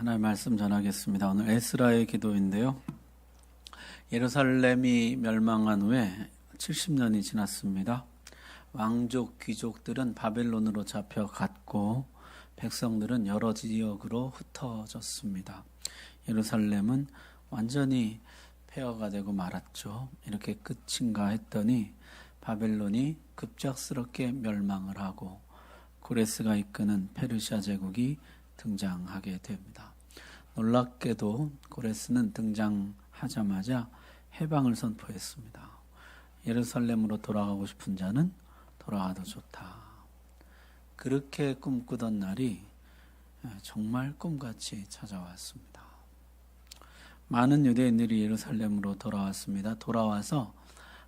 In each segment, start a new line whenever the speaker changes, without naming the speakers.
하나님 말씀 전하겠습니다. 오늘 에스라의 기도인데요. 예루살렘이 멸망한 후에 70년이 지났습니다. 왕족, 귀족들은 바벨론으로 잡혀갔고 백성들은 여러 지역으로 흩어졌습니다. 예루살렘은 완전히 폐허가 되고 말았죠. 이렇게 끝인가 했더니 바벨론이 급작스럽게 멸망을 하고 고레스가 이끄는 페르시아 제국이 등장하게 됩니다. 놀랍게도 고레스는 등장하자마자 해방을 선포했습니다. 예루살렘으로 돌아가고 싶은 자는 돌아가도 좋다. 그렇게 꿈꾸던 날이 정말 꿈같이 찾아왔습니다. 많은 유대인들이 예루살렘으로 돌아왔습니다. 돌아와서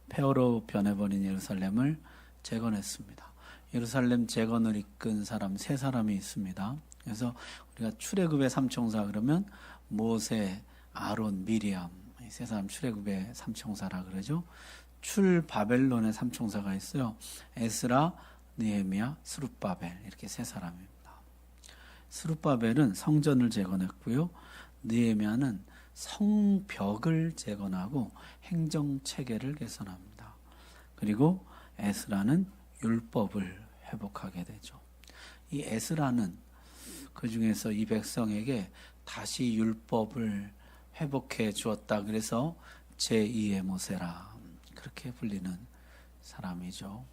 폐허로 변해버린 예루살렘을 재건했습니다. 예루살렘 재건을 이끈 사람 세 사람이 있습니다. 그래서 우리가 출애굽의 삼총사 그러면 모세, 아론, 미리암 이 세 사람 출애굽의 삼총사라 그러죠. 출바벨론의 삼총사가 있어요. 에스라, 느헤미야, 스룹바벨 이렇게 세 사람입니다. 스룹바벨은 성전을 재건했고요. 느헤미야는 성벽을 재건하고 행정체계를 개선합니다. 그리고 에스라는 율법을 회복하게 되죠. 이 에스라는 그 중에서 이 백성에게 다시 율법을 회복해 주었다. 그래서 제2의 모세라 그렇게 불리는 사람이죠.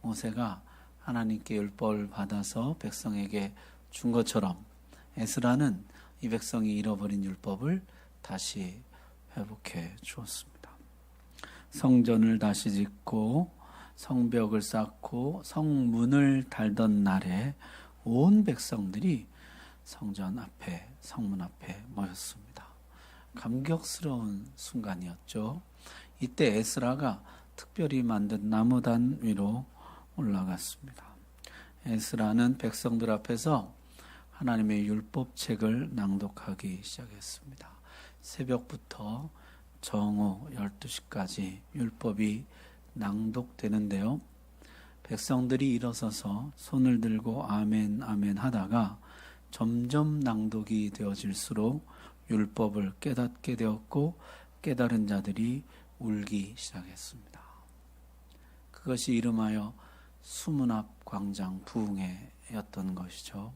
모세가 하나님께 율법을 받아서 백성에게 준 것처럼 에스라는 이 백성이 잃어버린 율법을 다시 회복해 주었습니다. 성전을 다시 짓고 성벽을 쌓고 성문을 달던 날에 온 백성들이 성전 앞에, 성문 앞에 모였습니다. 감격스러운 순간이었죠. 이때 에스라가 특별히 만든 나무단 위로 올라갔습니다. 에스라는 백성들 앞에서 하나님의 율법책을 낭독하기 시작했습니다. 새벽부터 정오 12시까지 율법이 낭독되는데요. 백성들이 일어서서 손을 들고 아멘 아멘 하다가 점점 낭독이 되어질수록 율법을 깨닫게 되었고 깨달은 자들이 울기 시작했습니다. 그것이 이름하여 수문앞 광장 부흥회였던 것이죠.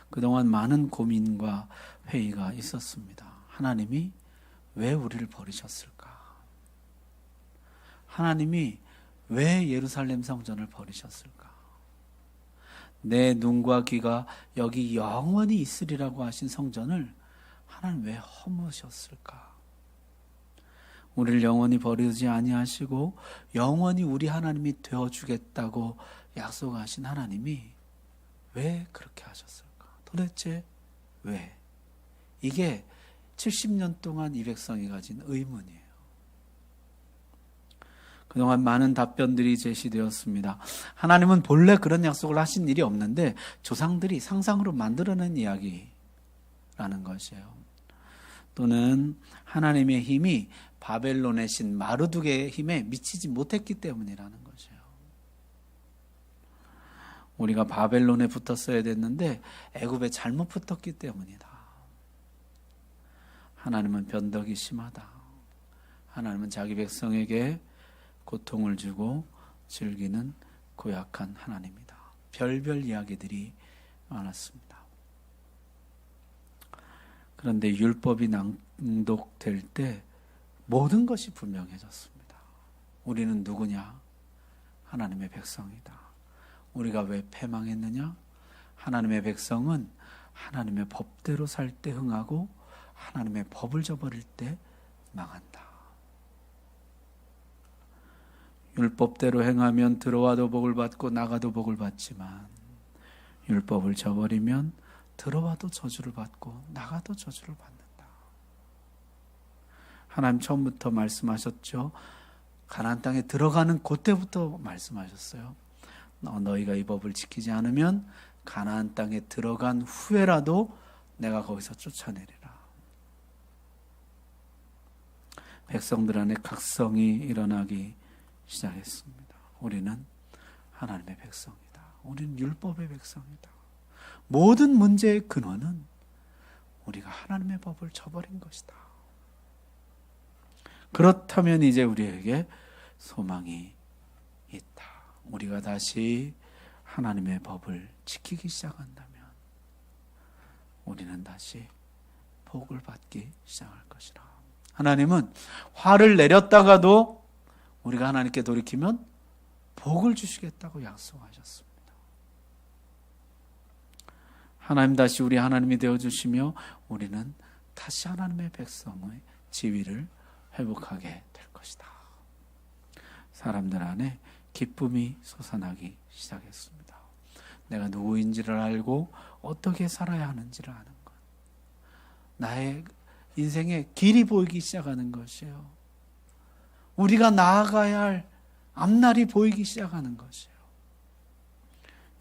그동안 많은 고민과 회의가 있었습니다. 하나님이 왜 우리를 버리셨을까? 하나님이 왜 예루살렘 성전을 버리셨을까? 내 눈과 귀가 여기 영원히 있으리라고 하신 성전을 하나님 왜 허무셨을까? 우리를 영원히 버리지 아니하시고 영원히 우리 하나님이 되어주겠다고 약속하신 하나님이 왜 그렇게 하셨을까? 도대체 왜? 이게 70년 동안 이 백성이 가진 의문이에요. 그동안 많은 답변들이 제시되었습니다. 하나님은 본래 그런 약속을 하신 일이 없는데 조상들이 상상으로 만들어낸 이야기라는 것이에요. 또는 하나님의 힘이 바벨론의 신 마르둑의 힘에 미치지 못했기 때문이라는 것이에요. 우리가 바벨론에 붙었어야 됐는데 애굽에 잘못 붙었기 때문이다. 하나님은 변덕이 심하다. 하나님은 자기 백성에게 고통을 주고 즐기는 고약한 하나님이다. 별별 이야기들이 많았습니다. 그런데 율법이 낭독될 때 모든 것이 분명해졌습니다. 우리는 누구냐? 하나님의 백성이다. 우리가 왜 패망했느냐? 하나님의 백성은 하나님의 법대로 살 때 흥하고 하나님의 법을 저버릴 때 망한다. 율법대로 행하면 들어와도 복을 받고 나가도 복을 받지만 율법을 저버리면 들어와도 저주를 받고 나가도 저주를 받는다. 하나님 처음부터 말씀하셨죠. 가나안 땅에 들어가는 그때부터 말씀하셨어요. 너희가 이 법을 지키지 않으면 가나안 땅에 들어간 후에라도 내가 거기서 쫓아내리라. 백성들 안에 각성이 일어나기 시작했습니다. 우리는 하나님의 백성이다. 우리는 율법의 백성이다. 모든 문제의 근원은 우리가 하나님의 법을 저버린 것이다. 그렇다면 이제 우리에게 소망이 있다. 우리가 다시 하나님의 법을 지키기 시작한다면 우리는 다시 복을 받기 시작할 것이라. 하나님은 화를 내렸다가도 우리가 하나님께 돌이키면 복을 주시겠다고 약속하셨습니다. 하나님 다시 우리 하나님이 되어주시며 우리는 다시 하나님의 백성의 지위를 회복하게 될 것이다. 사람들 안에 기쁨이 솟아나기 시작했습니다. 내가 누구인지를 알고 어떻게 살아야 하는지를 아는 것. 나의 인생의 길이 보이기 시작하는 것이에요. 우리가 나아가야 할 앞날이 보이기 시작하는 것이에요.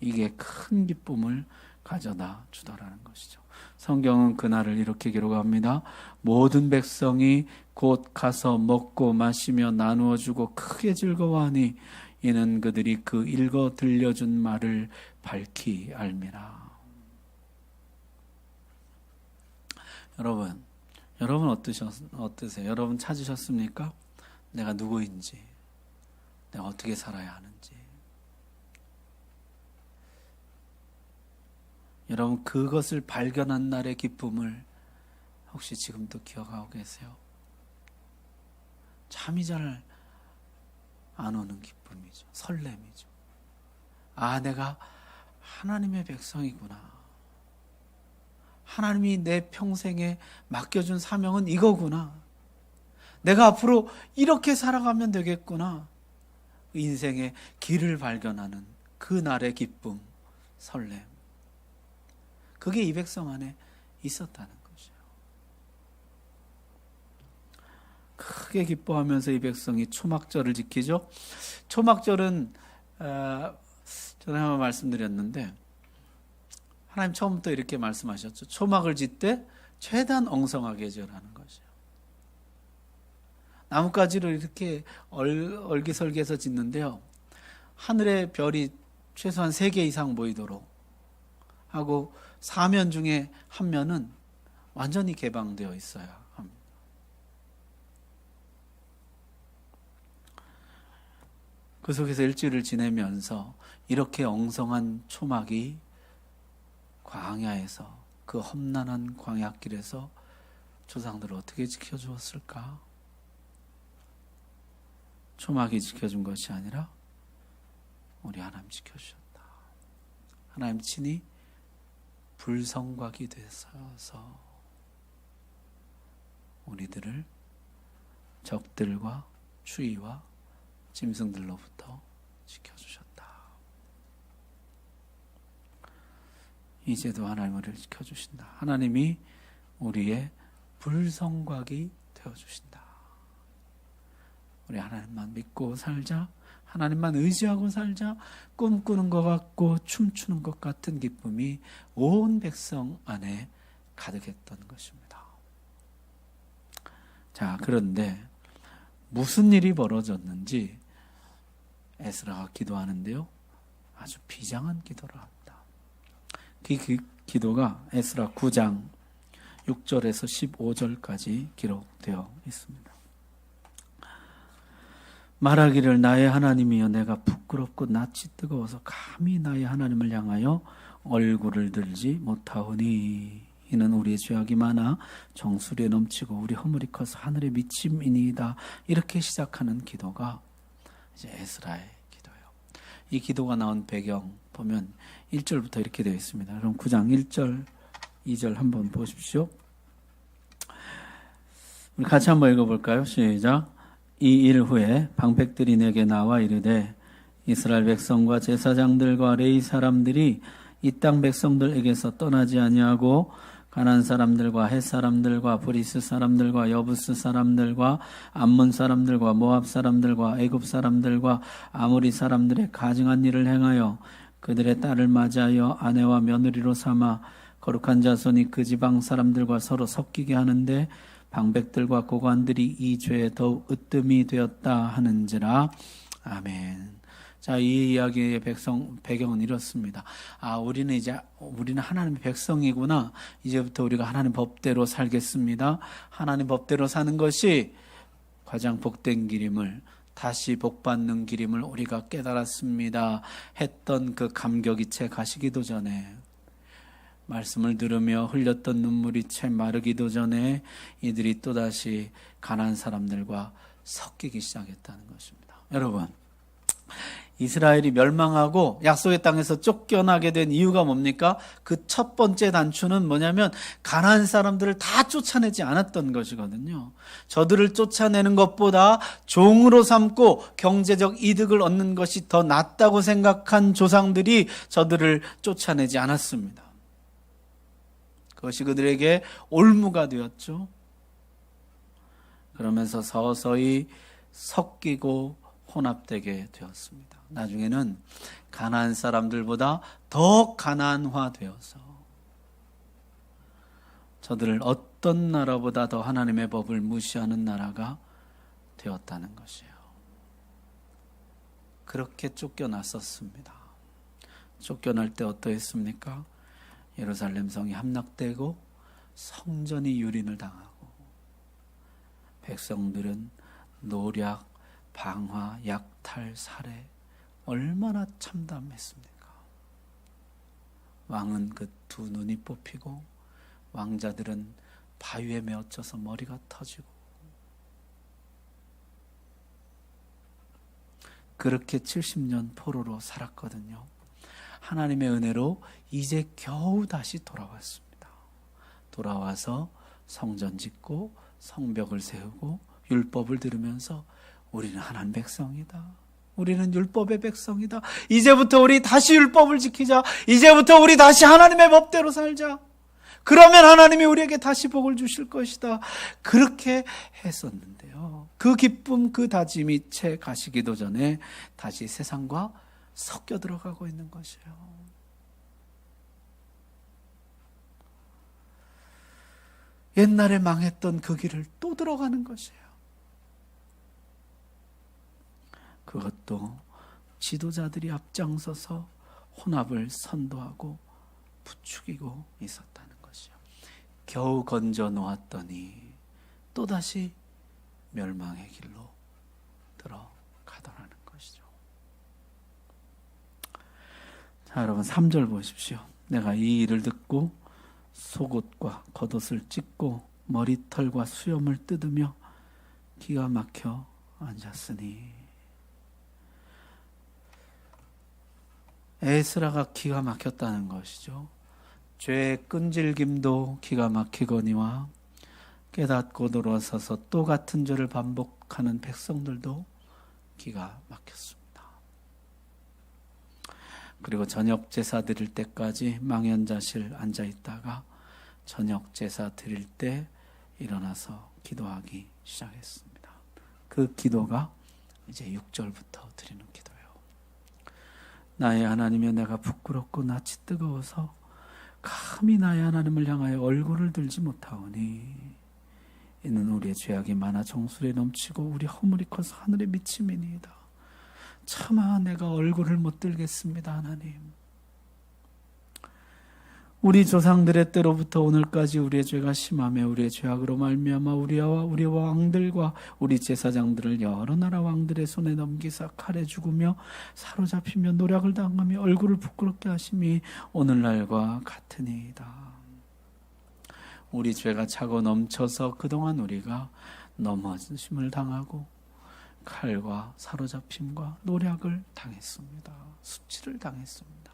이게 큰 기쁨을 가져다 주더라는 것이죠. 성경은 그날을 이렇게 기록합니다. 모든 백성이 곧 가서 먹고 마시며 나누어 주고 크게 즐거워하니 이는 그들이 그 읽어 들려준 말을 밝히 알미라. 여러분 어떠세요? 여러분 찾으셨습니까? 내가 누구인지, 내가 어떻게 살아야 하는지. 여러분 그것을 발견한 날의 기쁨을 혹시 지금도 기억하고 계세요? 잠이 잘 안 오는 기쁨이죠. 설렘이죠. 아, 내가 하나님의 백성이구나. 하나님이 내 평생에 맡겨준 사명은 이거구나. 내가 앞으로 이렇게 살아가면 되겠구나. 인생의 길을 발견하는 그 날의 기쁨, 설렘. 그게 이 백성 안에 있었다는 것이에요. 크게 기뻐하면서 이 백성이 초막절을 지키죠. 초막절은 전에 한번 말씀드렸는데 하나님 처음부터 이렇게 말씀하셨죠. 초막을 짓되 최대한 엉성하게 지으라는 것이에요. 나뭇가지를 이렇게 얼기설기해서 짓는데요. 하늘의 별이 최소한 3개 이상 보이도록 하고 사면 중에 한 면은 완전히 개방되어 있어야 합니다. 그 속에서 일주일을 지내면서 이렇게 엉성한 초막이 광야에서, 그 험난한 광야길에서 조상들을 어떻게 지켜주었을까? 초막이 지켜준 것이 아니라 우리 하나님 지켜주셨다. 하나님 친히 불성곽이 되셔서 우리들을 적들과 추위와 짐승들로부터 지켜주셨다. 이제도 하나님 우리를 지켜주신다. 하나님이 우리의 불성곽이 되어주신다. 우리 하나님만 믿고 살자. 하나님만 의지하고 살자. 꿈꾸는 것 같고 춤추는 것 같은 기쁨이 온 백성 안에 가득했던 것입니다. 자, 그런데 무슨 일이 벌어졌는지 에스라가 기도하는데요. 아주 비장한 기도를 합니다. 그 기도가 에스라 9장 6절에서 15절까지 기록되어 있습니다. 말하기를 나의 하나님이여 내가 부끄럽고 낯이 뜨거워서 감히 나의 하나님을 향하여 얼굴을 들지 못하오니 이는 우리의 죄악이 많아 정수리에 넘치고 우리 허물이 커서 하늘에 미침이니이다. 이렇게 시작하는 기도가 이제 에스라의 기도예요. 이 기도가 나온 배경 보면 1절부터 이렇게 되어 있습니다. 그럼 9장 1절 2절 한번 보십시오. 우리 같이 한번 읽어볼까요? 시작. 이 일 후에 방백들이 내게 나와 이르되 이스라엘 백성과 제사장들과 레위 사람들이 이 땅 백성들에게서 떠나지 아니하고 가나안 사람들과 헷 사람들과 브리스 사람들과 여부스 사람들과 암몬 사람들과 모압 사람들과 애굽 사람들과 아모리 사람들의 가증한 일을 행하여 그들의 딸을 맞이하여 아내와 며느리로 삼아 거룩한 자손이 그 지방 사람들과 서로 섞이게 하는데 방백들과 고관들이 이 죄에 더욱 으뜸이 되었다 하는지라. 아멘. 자, 이 이야기의 배경은 이렇습니다. 우리는 하나님의 백성이구나. 이제부터 우리가 하나님 법대로 살겠습니다. 하나님 법대로 사는 것이 가장 복된 길임을, 다시 복받는 길임을 우리가 깨달았습니다 했던 그 감격이 채 가시기도 전에, 말씀을 들으며 흘렸던 눈물이 채 마르기도 전에 이들이 또다시 가나안 사람들과 섞이기 시작했다는 것입니다. 여러분, 이스라엘이 멸망하고 약속의 땅에서 쫓겨나게 된 이유가 뭡니까? 그 첫 번째 단추는 뭐냐면 가나안 사람들을 다 쫓아내지 않았던 것이거든요. 저들을 쫓아내는 것보다 종으로 삼고 경제적 이득을 얻는 것이 더 낫다고 생각한 조상들이 저들을 쫓아내지 않았습니다. 그것이 그들에게 올무가 되었죠. 그러면서 서서히 섞이고 혼합되게 되었습니다. 나중에는 가나안 사람들보다 더 가나안화되어서 저들을 어떤 나라보다 더 하나님의 법을 무시하는 나라가 되었다는 것이에요. 그렇게 쫓겨났었습니다. 쫓겨날 때 어떠했습니까? 예루살렘 성이 함락되고 성전이 유린을 당하고 백성들은 노략, 방화, 약탈, 살해 얼마나 참담했습니까? 왕은 그 두 눈이 뽑히고 왕자들은 바위에 메어쳐서 머리가 터지고 그렇게 70년 포로로 살았거든요. 하나님의 은혜로 이제 겨우 다시 돌아왔습니다. 돌아와서 성전 짓고 성벽을 세우고 율법을 들으면서 우리는 하나님 백성이다. 우리는 율법의 백성이다. 이제부터 우리 다시 율법을 지키자. 이제부터 우리 다시 하나님의 법대로 살자. 그러면 하나님이 우리에게 다시 복을 주실 것이다. 그렇게 했었는데요. 그 기쁨, 그 다짐이 채 가시기도 전에 다시 세상과 섞여 들어가고 있는 것이에요. 옛날에 망했던 그 길을 또 들어가는 것이에요. 그것도 지도자들이 앞장서서 혼합을 선도하고 부추기고 있었다는 것이요. 겨우 건져 놓았더니 또다시 멸망의 길로 들어가더라는 것이죠. 자, 여러분 3절 보십시오. 내가 이 일을 듣고 속옷과 겉옷을 찢고 머리털과 수염을 뜯으며 기가 막혀 앉았으니. 에스라가 기가 막혔다는 것이죠. 죄의 끈질김도 기가 막히거니와 깨닫고 돌아서서 또 같은 죄를 반복하는 백성들도 기가 막혔습니다. 그리고 저녁 제사 드릴 때까지 망연자실 앉아 있다가 저녁 제사 드릴 때 일어나서 기도하기 시작했습니다. 그 기도가 이제 6절부터 드리는 기도예요. 나의 하나님이여, 내가 부끄럽고 낯이 뜨거워서 감히 나의 하나님을 향하여 얼굴을 들지 못하오니 이는 우리의 죄악이 많아 정수리에 넘치고 우리 허물이 커서 하늘에 미침이니이다. 차마 내가 얼굴을 못 들겠습니다. 하나님, 우리 조상들의 때로부터 오늘까지 우리의 죄가 심하며 우리의 죄악으로 말미암아 우리 왕들과 우리 제사장들을 여러 나라 왕들의 손에 넘기사 칼에 죽으며 사로잡히며 노략을 당하며 얼굴을 부끄럽게 하심이 오늘날과 같으니이다. 우리 죄가 차고 넘쳐서 그동안 우리가 넘어짐을 당하고 칼과 사로잡힘과 노략을 당했습니다. 수치를 당했습니다.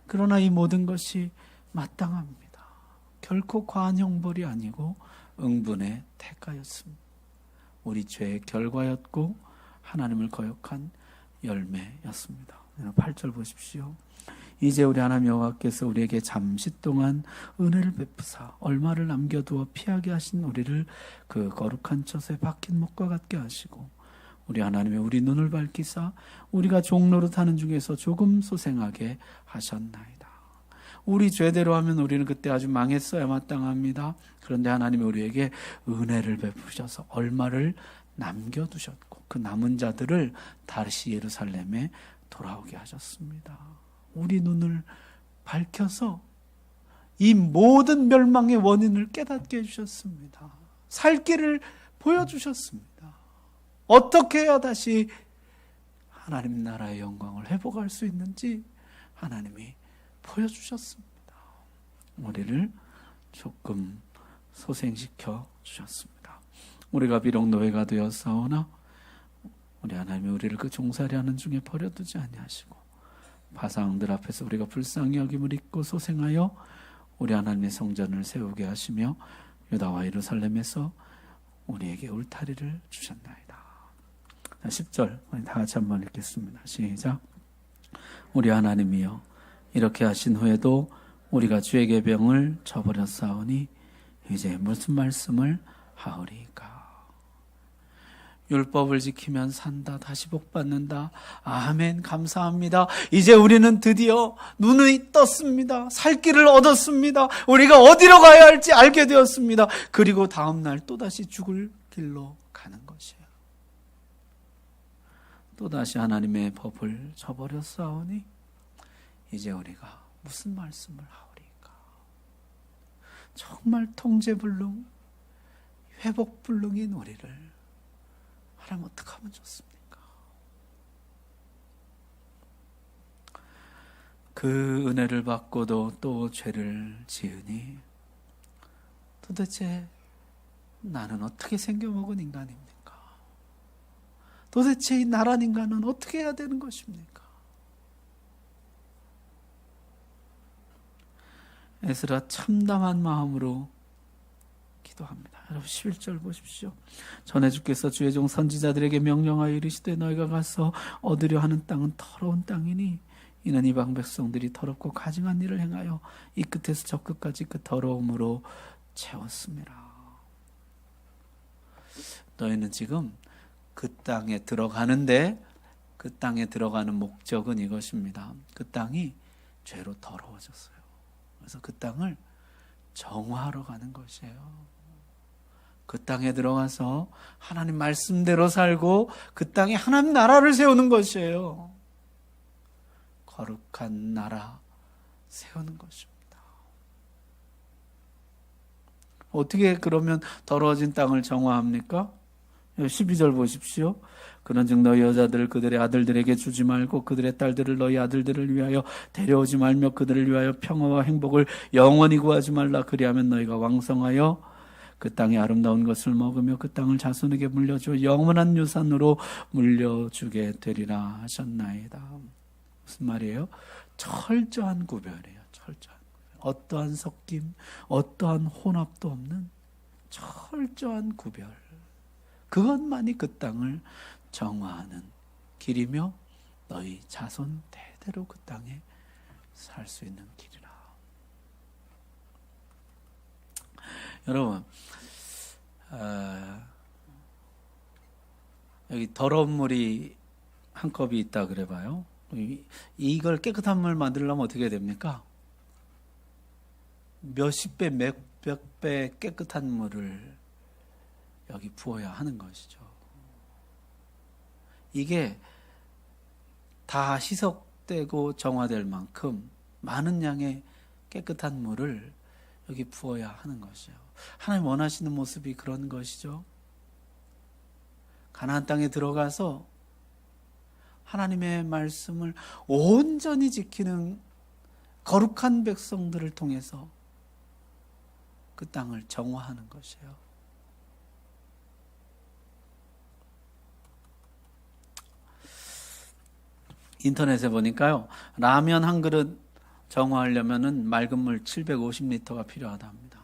그러나 이 모든 것이 마땅합니다. 결코 과한 형벌이 아니고 응분의 대가였습니다. 우리 죄의 결과였고 하나님을 거역한 열매였습니다. 8절 보십시오. 이제 우리 하나님 여호와께서 우리에게 잠시 동안 은혜를 베푸사 얼마를 남겨두어 피하게 하신 우리를 그 거룩한 젖에 박힌 목과 같게 하시고 우리 하나님의 우리 눈을 밝히사 우리가 종노릇 하는 중에서 조금 소생하게 하셨나이다. 우리 죄대로 하면 우리는 그때 아주 망했어야 마땅합니다. 그런데 하나님이 우리에게 은혜를 베푸셔서 얼마를 남겨두셨고 그 남은 자들을 다시 예루살렘에 돌아오게 하셨습니다. 우리 눈을 밝혀서 이 모든 멸망의 원인을 깨닫게 해주셨습니다. 살 길을 보여주셨습니다. 어떻게 해야 다시 하나님 나라의 영광을 회복할 수 있는지 하나님이 보여주셨습니다. 우리를 조금 소생시켜 주셨습니다. 우리가 비록 노예가 되었사오나 우리 하나님이 우리를 그 종살이 하는 중에 버려두지 아니하시고 바사왕들 앞에서 우리가 불쌍히 여김을 입고 소생하여 우리 하나님의 성전을 세우게 하시며 유다와 예루살렘에서 우리에게 울타리를 주셨나이다. 10절 우리 다 같이 한번 읽겠습니다. 시작. 우리 하나님이여 이렇게 하신 후에도 우리가 주의 계명을 저버렸사오니 이제 무슨 말씀을 하오리까. 율법을 지키면 산다. 다시 복받는다. 아멘. 감사합니다. 이제 우리는 드디어 눈이 떴습니다. 살 길을 얻었습니다. 우리가 어디로 가야 할지 알게 되었습니다. 그리고 다음 날 또다시 죽을 길로 가는 것이에요. 또다시 하나님의 법을 저버렸사오니 이제 우리가 무슨 말씀을 하오리까. 정말 통제불능, 회복불능인 우리를 하나님 어떻게 하면 좋습니까? 그 은혜를 받고도 또 죄를 지으니 도대체 나는 어떻게 생겨먹은 인간입니까? 도대체 이 나란 인간은 어떻게 해야 되는 것입니까? 에스라 참담한 마음으로 기도합니다. 여러분 11절 보십시오. 전에 주께서 주의 종 선지자들에게 명령하여 이르시되 너희가 가서 얻으려 하는 땅은 더러운 땅이니 이는 이방 백성들이 더럽고 가증한 일을 행하여 이 끝에서 저 끝까지 그 더러움으로 채웠습니다. 너희는 지금 그 땅에 들어가는데 그 땅에 들어가는 목적은 이것입니다. 그 땅이 죄로 더러워졌어요. 그래서 그 땅을 정화하러 가는 것이에요. 그 땅에 들어가서 하나님 말씀대로 살고 그 땅에 하나님 나라를 세우는 것이에요. 거룩한 나라 세우는 것입니다. 어떻게 그러면 더러워진 땅을 정화합니까? 12절 보십시오. 그런즉 너희 여자들을 그들의 아들들에게 주지 말고 그들의 딸들을 너희 아들들을 위하여 데려오지 말며 그들을 위하여 평화와 행복을 영원히 구하지 말라. 그리하면 너희가 왕성하여 그 땅의 아름다운 것을 먹으며 그 땅을 자손에게 물려줘 영원한 유산으로 물려주게 되리라 하셨나이다. 무슨 말이에요? 철저한 구별이에요. 철저한 구별. 어떠한 섞임, 어떠한 혼합도 없는 철저한 구별. 그것만이 그 땅을 정화하는 길이며 너희 자손 대대로 그 땅에 살 수 있는 길이라. 여러분, 여기 더러운 물이 한 컵이 있다 그래봐요. 이걸 깨끗한 물 만들려면 어떻게 됩니까? 몇십 배, 몇백 배 깨끗한 물을 여기 부어야 하는 것이죠. 이게 다 희석되고 정화될 만큼 많은 양의 깨끗한 물을 여기 부어야 하는 것이요. 하나님 원하시는 모습이 그런 것이죠. 가나안 땅에 들어가서 하나님의 말씀을 온전히 지키는 거룩한 백성들을 통해서 그 땅을 정화하는 것이에요. 인터넷에 보니까요, 라면 한 그릇 정화하려면은 맑은 물 750리터가 필요하다 합니다.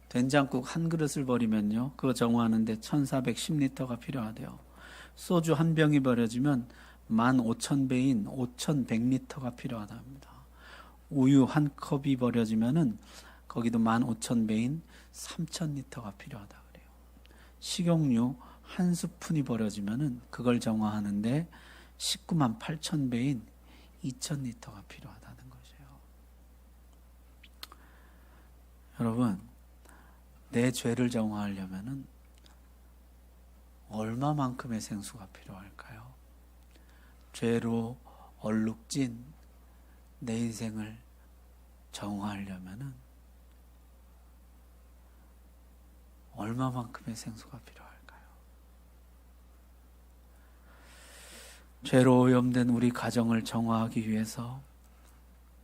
된장국 한 그릇을 버리면요, 그거 정화하는데 1410리터가 필요하대요. 소주 한 병이 버려지면 15,000배인 5,100리터가 필요하다 합니다. 우유 한 컵이 버려지면은 거기도 15,000배인 3,000리터가 필요하다 그래요. 식용유 한 스푼이 버려지면은 그걸 정화하는데 198,000배인 2,000리터가 필요하다는 것이에요. 여러분, 내 죄를 정화하려면은 얼마만큼의 생수가 필요할까요? 죄로 얼룩진 내 인생을 정화하려면은 얼마만큼의 생수가 필요할까요? 죄로 오염된 우리 가정을 정화하기 위해서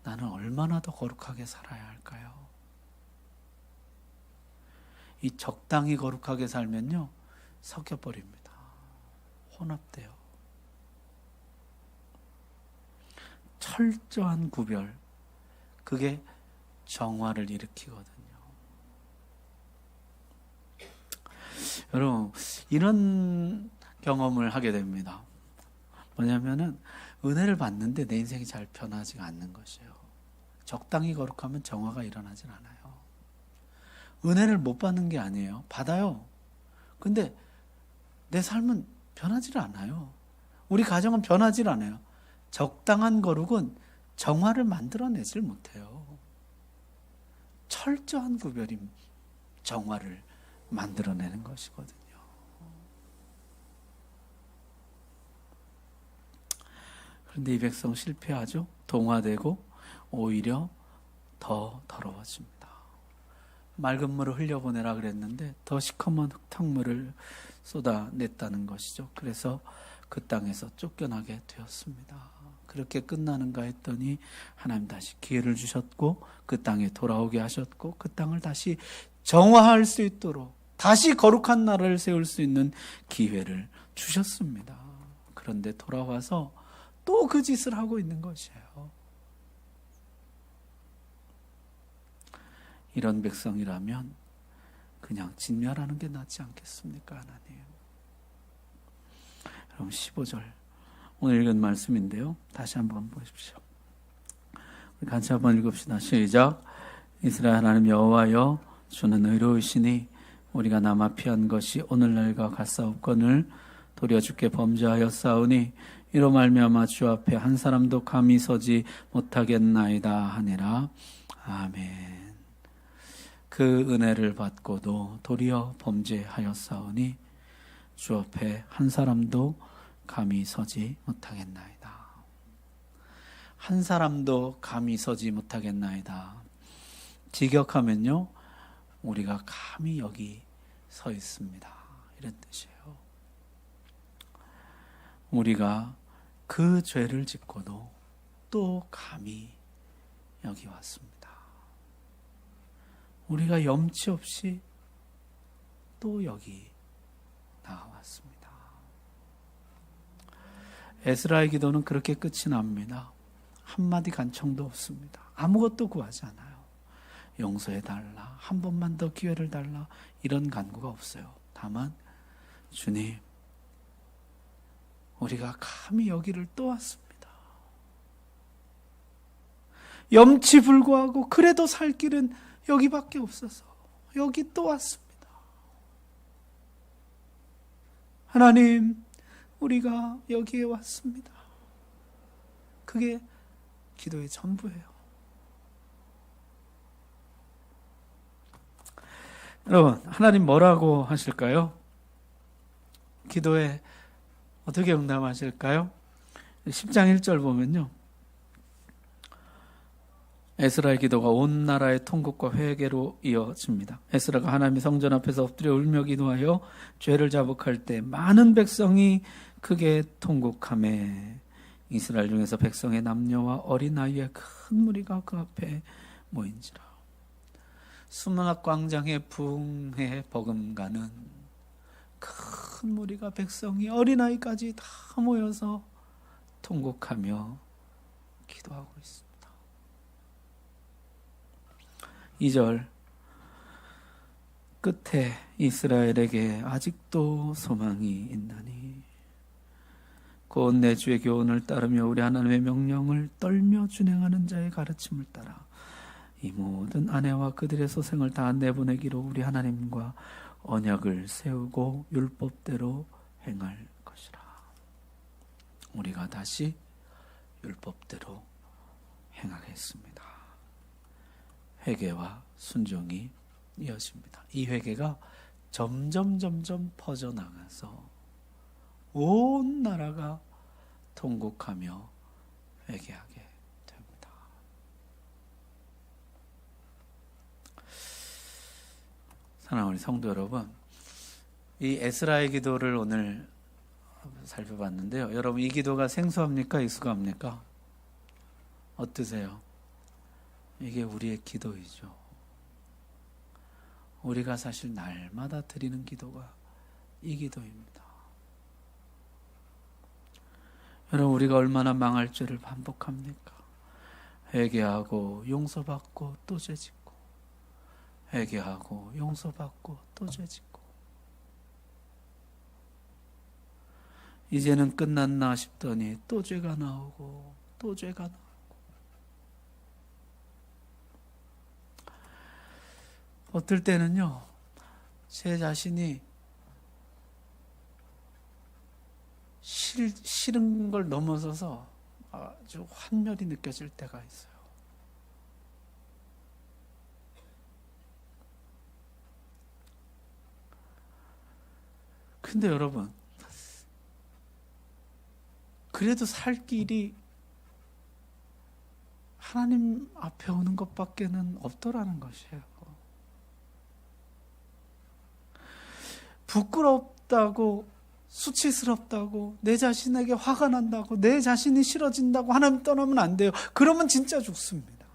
나는 얼마나 더 거룩하게 살아야 할까요? 이 적당히 거룩하게 살면요, 섞여버립니다. 혼합돼요. 철저한 구별, 그게 정화를 일으키거든요. 여러분, 이런 경험을 하게 됩니다. 뭐냐면은 은혜를 받는데 내 인생이 잘 변하지가 않는 것이에요. 적당히 거룩하면 정화가 일어나질 않아요. 은혜를 못 받는 게 아니에요. 받아요. 근데 내 삶은 변하질 않아요. 우리 가정은 변하질 않아요. 적당한 거룩은 정화를 만들어내질 못해요. 철저한 구별이 정화를 만들어내는 것이거든요. 그런데 이 백성 실패하죠. 동화되고 오히려 더 더러워집니다. 맑은 물을 흘려보내라 그랬는데 더 시커먼 흙탕물을 쏟아냈다는 것이죠. 그래서 그 땅에서 쫓겨나게 되었습니다. 그렇게 끝나는가 했더니 하나님 다시 기회를 주셨고 그 땅에 돌아오게 하셨고 그 땅을 다시 정화할 수 있도록 다시 거룩한 나라를 세울 수 있는 기회를 주셨습니다. 그런데 돌아와서 또 그 짓을 하고 있는 것이에요. 이런 백성이라면 그냥 진멸하는 게 낫지 않겠습니까, 하나님? 여러분 15절 오늘 읽은 말씀인데요. 다시 한번 보십시오. 우리 같이 한번 읽읍시다. 시작. 이스라엘 하나님 여호와여, 주는 의로우시니 우리가 남아 피한 것이 오늘날과 같사옵거늘 도리어 주께 범죄하여 싸우니 이로 말미암아 주 앞에 한 사람도 감히 서지 못하겠나이다 하니라. 아멘. 그 은혜를 받고도 도리어 범죄하였사오니 주 앞에 한 사람도 감히 서지 못하겠나이다. 한 사람도 감히 서지 못하겠나이다. 직역하면요, 우리가 감히 여기 서 있습니다. 이런 뜻이에요. 우리가 그 죄를 짓고도 또 감히 여기 왔습니다. 우리가 염치 없이 또 여기 나왔습니다. 에스라의 기도는 그렇게 끝이 납니다. 한마디 간청도 없습니다. 아무것도 구하지 않아요. 용서해달라, 한 번만 더 기회를 달라, 이런 간구가 없어요. 다만 주님, 우리가 감히 여기를 또 왔습니다. 염치 불구하고 그래도 살 길은 여기밖에 없어서 여기 또 왔습니다. 하나님, 우리가 여기에 왔습니다. 그게 기도의 전부예요. 여러분, 하나님 뭐라고 하실까요? 기도에 어떻게 응답하실까요? 10장 1절 보면요, 에스라의 기도가 온 나라의 통곡과 회개로 이어집니다. 에스라가 하나님의 성전 앞에서 엎드려 울며 기도하여 죄를 자복할 때 많은 백성이 크게 통곡하매 이스라엘 중에서 백성의 남녀와 어린 아이의 큰 무리가 그 앞에 모인지라. 수문학 광장에 붕해 버금가는 큰 무리가, 백성이 어린아이까지 다 모여서 통곡하며 기도하고 있습니다. 2절 끝에 이스라엘에게 아직도 소망이 있나니 곧 내 주의 교훈을 따르며 우리 하나님의 명령을 떨며 준행하는 자의 가르침을 따라 이 모든 아내와 그들의 소생을 다 내보내기로 우리 하나님과 언약을 세우고 율법대로 행할 것이라. 우리가 다시 율법대로 행하겠습니다. 회개와 순종이 이어집니다. 이 회개가 점점 퍼져나가서 온 나라가 통곡하며 회개하게 됩니다. 사랑하는 우리 성도 여러분, 이 에스라의 기도를 오늘 살펴봤는데요. 여러분, 이 기도가 생소합니까? 익숙합니까? 어떠세요? 이게 우리의 기도이죠. 우리가 사실 날마다 드리는 기도가 이 기도입니다. 여러분, 우리가 얼마나 망할 죄를 반복합니까? 회개하고 용서받고 또 죄짓고, 회개하고 용서받고 또 죄짓고, 이제는 끝났나 싶더니 또 죄가 나오고 또 죄가 나오고. 어떨 때는요, 제 자신이 싫은 걸 넘어서서 아주 환멸이 느껴질 때가 있어요. 근데 여러분, 그래도 살 길이 하나님 앞에 오는 것밖에는 없더라는 것이에요. 부끄럽다고, 수치스럽다고, 내 자신에게 화가 난다고, 내 자신이 싫어진다고 하나님 떠나면 안 돼요. 그러면 진짜 죽습니다.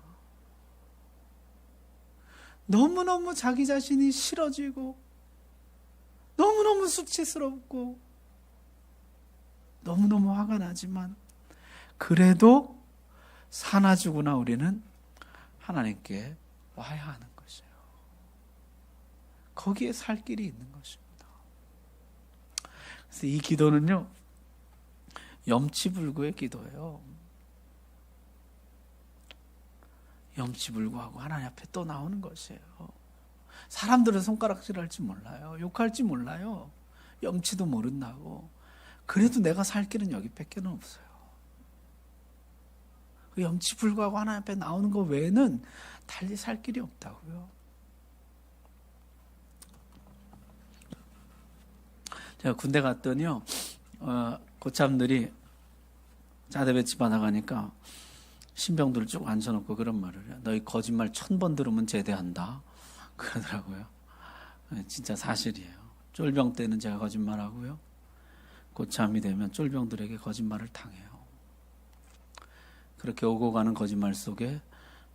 너무너무 자기 자신이 싫어지고, 너무너무 수치스럽고, 너무너무 화가 나지만, 그래도 사나 죽으나 우리는 하나님께 와야 하는 것이에요. 거기에 살 길이 있는 것입니다. 그래서 이 기도는요, 염치불구의 기도예요. 염치불구하고 하나님 앞에 또 나오는 것이에요. 사람들은 손가락질할지 몰라요. 욕할지 몰라요. 염치도 모른다고. 그래도 내가 살 길은 여기밖에 없어요. 그 염치불구하고 하나님 앞에 나오는 것 외에는 달리 살 길이 없다고요. 제가 군대 갔더니요, 고참들이 자대 배치 받아가니까 신병들을 쭉 앉혀놓고 그런 말을 해요. 너희 거짓말 1000번 들으면 제대한다. 그러더라고요. 진짜 사실이에요. 쫄병 때는 제가 거짓말하고요, 고참이 되면 쫄병들에게 거짓말을 당해요. 그렇게 오고 가는 거짓말 속에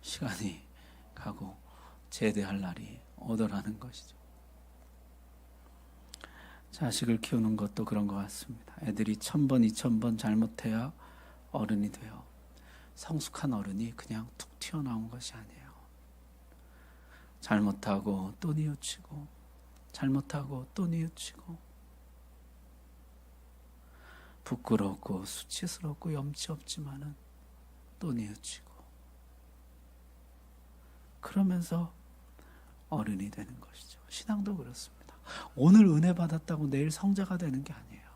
시간이 가고 제대할 날이 오더라는 것이죠. 자식을 키우는 것도 그런 것 같습니다. 애들이 1000번, 2000번 잘못해야 어른이 돼요. 성숙한 어른이 그냥 툭 튀어나온 것이 아니에요. 잘못하고 또 뉘우치고, 잘못하고 또 뉘우치고, 부끄럽고 수치스럽고 염치 없지만은 또 뉘우치고, 그러면서 어른이 되는 것이죠. 신앙도 그렇습니다. 오늘 은혜 받았다고 내일 성자가 되는 게 아니에요.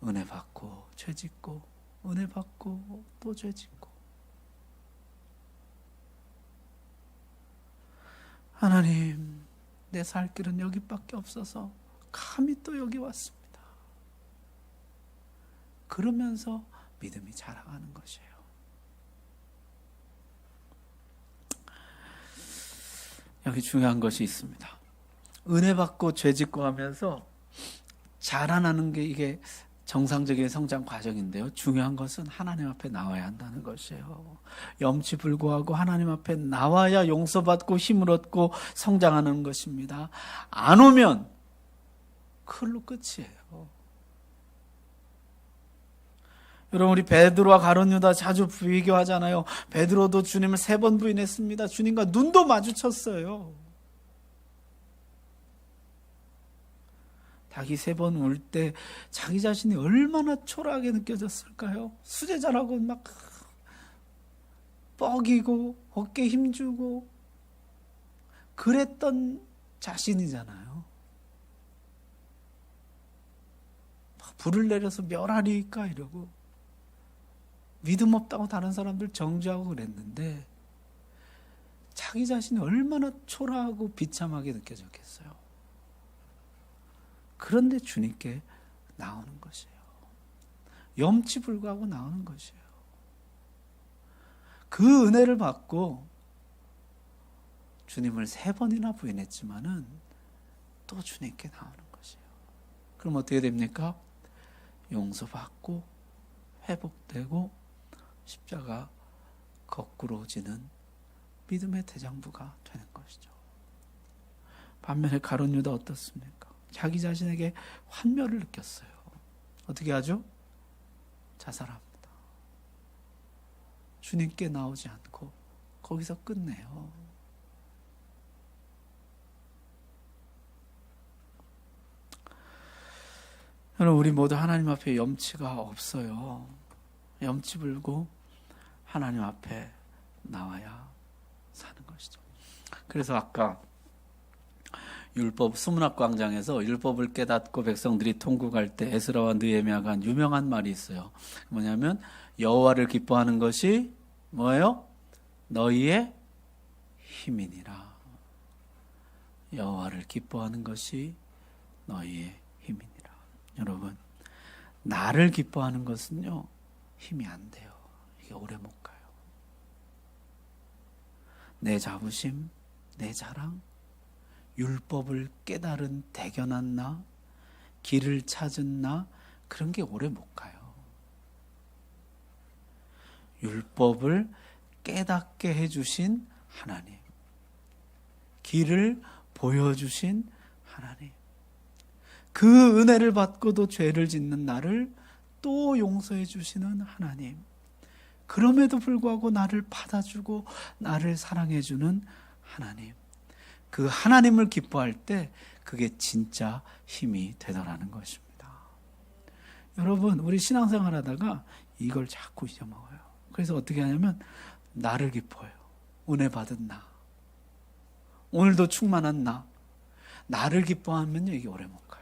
은혜 받고 죄 짓고, 은혜 받고 또 죄 짓고. 하나님, 내 살 길은 여기밖에 없어서 감히 또 여기 왔습니다. 그러면서 믿음이 자라가는 것이에요. 여기 중요한 것이 있습니다. 은혜 받고 죄 짓고 하면서 자라나는 게 이게 정상적인 성장 과정인데요. 중요한 것은 하나님 앞에 나와야 한다는 것이에요. 염치불구하고 하나님 앞에 나와야 용서받고 힘을 얻고 성장하는 것입니다. 안 오면 그걸로 끝이에요. 여러분, 우리 베드로와 가룟 유다 자주 비교하잖아요. 베드로도 주님을 3번 부인했습니다. 주님과 눈도 마주쳤어요. 닭이 3번 울 때 자기 자신이 얼마나 초라하게 느껴졌을까요? 수제자라고 막 뻐기고 어깨 힘주고 그랬던 자신이잖아요. 막 불을 내려서 멸하리까 이러고 믿음 없다고 다른 사람들 정죄하고 그랬는데 자기 자신이 얼마나 초라하고 비참하게 느껴졌겠어요. 그런데 주님께 나오는 것이에요. 염치불구하고 나오는 것이에요. 그 은혜를 받고 주님을 3번이나 부인했지만은 또 주님께 나오는 것이에요. 그럼 어떻게 됩니까? 용서받고 회복되고 십자가 거꾸로 지는 믿음의 대장부가 되는 것이죠. 반면에 가룟 유다 어떻습니까? 자기 자신에게 환멸을 느꼈어요. 어떻게 하죠? 자살합니다. 주님께 나오지 않고 거기서 끝내요. 여러분, 우리 모두 하나님 앞에 염치가 없어요. 염치 불고 하나님 앞에 나와야 사는 것이죠. 그래서 아까 율법 수문학 광장에서 율법을 깨닫고 백성들이 통곡할 때 에스라와 느헤미야가 한 유명한 말이 있어요. 뭐냐면 여호와를 기뻐하는 것이 뭐예요? 너희의 힘이니라. 여호와를 기뻐하는 것이 너희의 힘이니라. 여러분, 나를 기뻐하는 것은요, 힘이 안 돼요. 이게 오래 못 가요. 내 자부심, 내 자랑, 율법을 깨달은 대견한 나, 길을 찾은 나, 그런 게 오래 못 가요. 율법을 깨닫게 해주신 하나님, 길을 보여주신 하나님, 그 은혜를 받고도 죄를 짓는 나를 또 용서해 주시는 하나님, 그럼에도 불구하고 나를 받아주고 나를 사랑해 주는 하나님, 그 하나님을 기뻐할 때 그게 진짜 힘이 되더라는 것입니다. 여러분, 우리 신앙생활 하다가 이걸 자꾸 잊어먹어요. 그래서 어떻게 하냐면 나를 기뻐해요. 은혜 받은 나, 오늘도 충만한 나, 나를 기뻐하면요, 이게 오래 못 가요.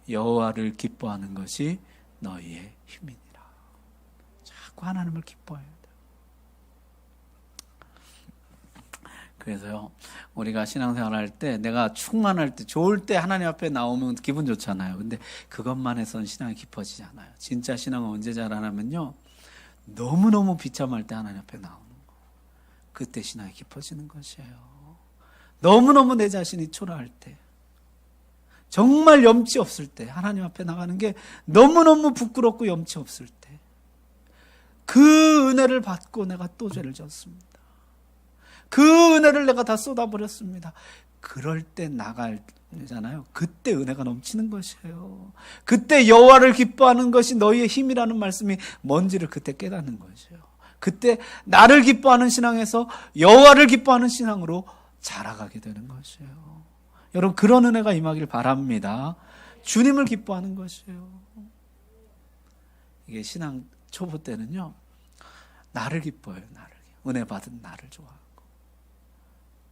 여호와를 기뻐하는 것이 너희의 힘이니라. 자꾸 하나님을 기뻐해야 돼요. 그래서요, 우리가 신앙생활 할 때, 내가 충만할 때, 좋을 때 하나님 앞에 나오면 기분 좋잖아요. 근데 그것만 해서는 신앙이 깊어지지 않아요. 진짜 신앙은 언제 자라냐면요, 너무너무 비참할 때 하나님 앞에 나오는 거, 그때 신앙이 깊어지는 것이에요. 너무너무 내 자신이 초라할 때, 정말 염치 없을 때 하나님 앞에 나가는 게 너무너무 부끄럽고 염치 없을 때, 그 은혜를 받고 내가 또 죄를 졌습니다. 그 은혜를 내가 다 쏟아버렸습니다. 그럴 때 나가잖아요. 그때 은혜가 넘치는 것이에요. 그때 여호와를 기뻐하는 것이 너희의 힘이라는 말씀이 뭔지를 그때 깨닫는 것이에요. 그때 나를 기뻐하는 신앙에서 여호와를 기뻐하는 신앙으로 자라가게 되는 것이에요. 여러분, 그런 은혜가 임하길 바랍니다. 주님을 기뻐하는 것이에요. 이게 신앙 초보 때는요, 나를 기뻐해요. 은혜 받은 나를 좋아하고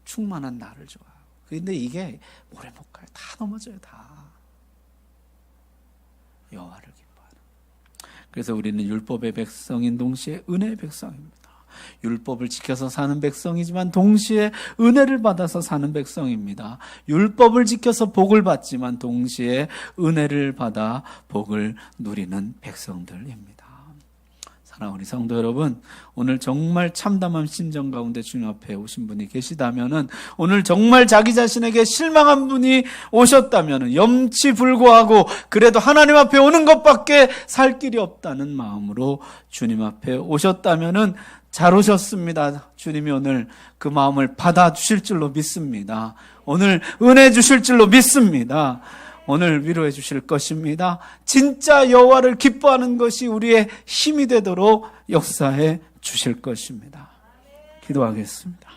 충만한 나를 좋아하고. 근데 이게 오래 못 가요. 다 넘어져요. 다 여호와를 기뻐하는. 그래서 우리는 율법의 백성인 동시에 은혜의 백성입니다. 율법을 지켜서 사는 백성이지만 동시에 은혜를 받아서 사는 백성입니다. 율법을 지켜서 복을 받지만 동시에 은혜를 받아 복을 누리는 백성들입니다. 사랑하는 우리 성도 여러분, 오늘 정말 참담한 심정 가운데 주님 앞에 오신 분이 계시다면은, 오늘 정말 자기 자신에게 실망한 분이 오셨다면은, 염치 불구하고 그래도 하나님 앞에 오는 것밖에 살 길이 없다는 마음으로 주님 앞에 오셨다면은 잘 오셨습니다. 주님이 오늘 그 마음을 받아주실 줄로 믿습니다. 오늘 은혜 주실 줄로 믿습니다. 오늘 위로해 주실 것입니다. 진짜 여호와를 기뻐하는 것이 우리의 힘이 되도록 역사해 주실 것입니다. 기도하겠습니다.